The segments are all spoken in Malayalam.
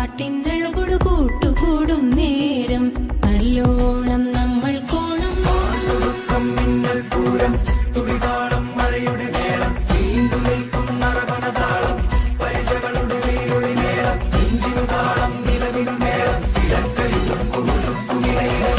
പാട്ടിനഴകൊടു കൂട്ടുകൂടും നേരം നല്ലോണം നമ്മൾ കോണം മിന്നൽ പൂരം തുടിതാളം മഴയുടെ മേളം നീണ്ടു നിൽക്കും നറവനതാളം പരിചകളുടെ വീരൊളി മേളം നെഞ്ചിനു താളം നിലവിനു മേളം ഇടക്കയിലും കുമുതുക്കുമിളയിലും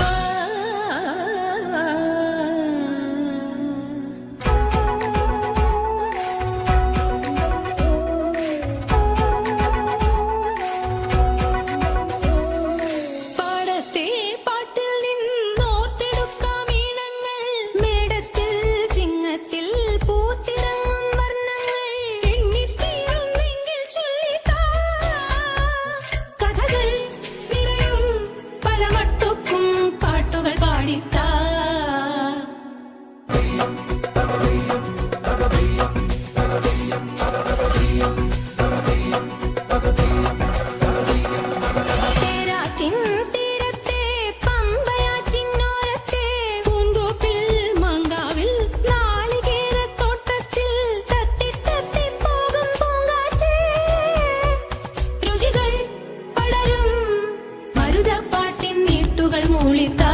പാട്ടിൻ നീട്ടുകൾ മൂളിത്താ